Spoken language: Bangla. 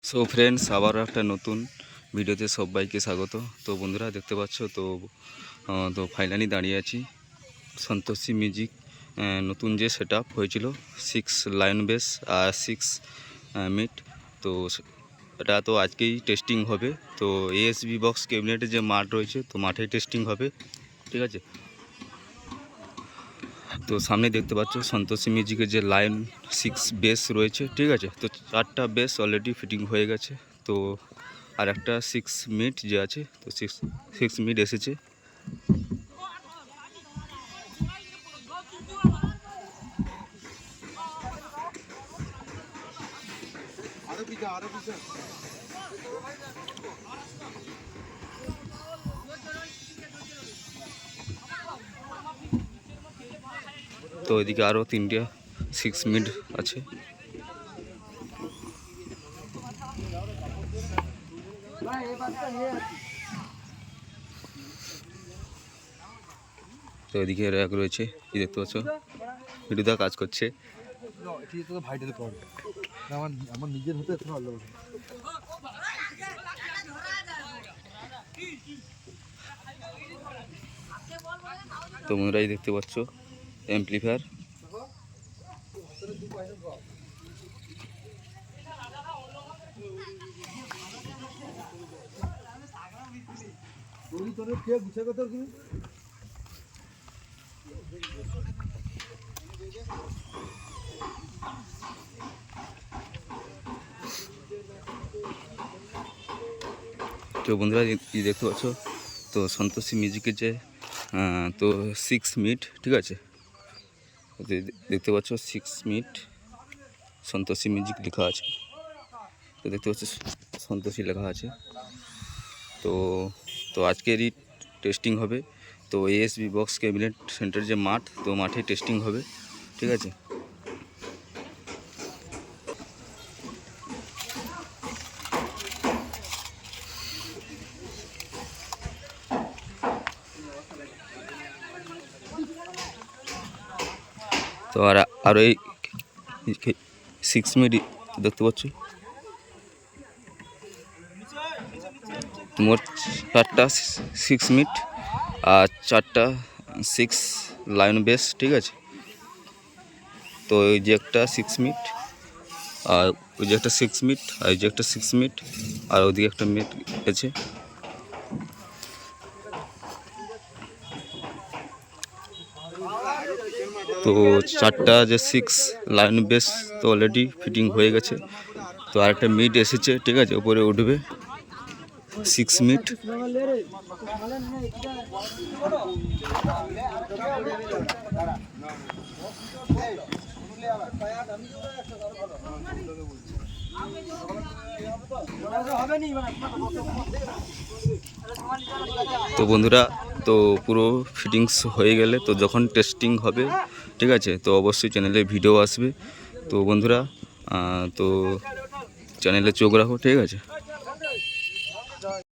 সো ফ্রেন্ডস, আবারও একটা নতুন ভিডিওতে সবাইকে স্বাগত। তো বন্ধুরা দেখতে পাচ্ছ তো ফাইনালি দাঁড়িয়ে আছি সন্তোষী মিউজিক নতুন যে সেট আপ হয়েছিল 6 লাইন বেস আর 6 মিট। তো এটা তো আজকেই টেস্টিং হবে। তো এএসবি বক্স ক্যাবিনেটের যে মাঠ রয়েছে তো মাঠেই টেস্টিং হবে, ঠিক আছে। তো সামনে দেখতে পাচ্ছ সন্তোষী মিউজিকের যে লাইন 6 বেস রয়েছে, ঠিক আছে। তো 4টা বেস অলরেডি ফিটিং হয়ে গেছে। তো আর একটা 6 মিট যে আছে, তো 6 মিট এসেছে। তো এদিকে আরও 3টে 6 মিট আছে। তো এদিকে র্যাক রয়েছে, কি দেখতে পাচ্ছ, ভিডিওটা কাজ করছে। তো বন্ধুরাই দেখতে পাচ্ছ অ্যাম্পলিফায়ার। তো বন্ধুরা দেখতে পাচ্ছ তো সন্তোষী মিউজিকের যে তো 6 মিট, ঠিক আছে। দেখতে পাচ্ছ 6 মিট সন্তোষী মিউজিক লেখা আছে। তো দেখতে পাচ্ছ সন্তোষী লেখা আছে। তো তো আজকেরই টেস্টিং হবে। তো এএসবি বক্স ক্যাবিনেট সেন্টার যে মাঠ, তো মাঠে টেস্টিং হবে, ঠিক আছে। তো আর এই 6 মিনিট দেখতে পাচ্ছ, মোট 4টা 6 মিনিট আর 4টা 6 লাইন বেস, ঠিক আছে। তো এই যে একটা 6 মিনিট আর ওই যে একটা 6 মিনিট আর এই যে একটা 6 মিনিট আর ওইদিকে একটা মিনিট আছে। তো 4টা যে 6 লাইন বেস তো অলরেডি ফিটিং হয়ে গেছে। তো আরেকটা মিট এসেছে, ঠিক আছে, উপরে উঠবে 6 মিট। তো বন্ধুরা, তো পুরো ফিটিংস হয়ে গেলে তো যখন টেস্টিং হবে, ঠিক আছে, তো অবশ্যই চ্যানেলে ভিডিও আসবে। তো বন্ধুরা তো চ্যানেলে চোখ রাখো, ঠিক আছে।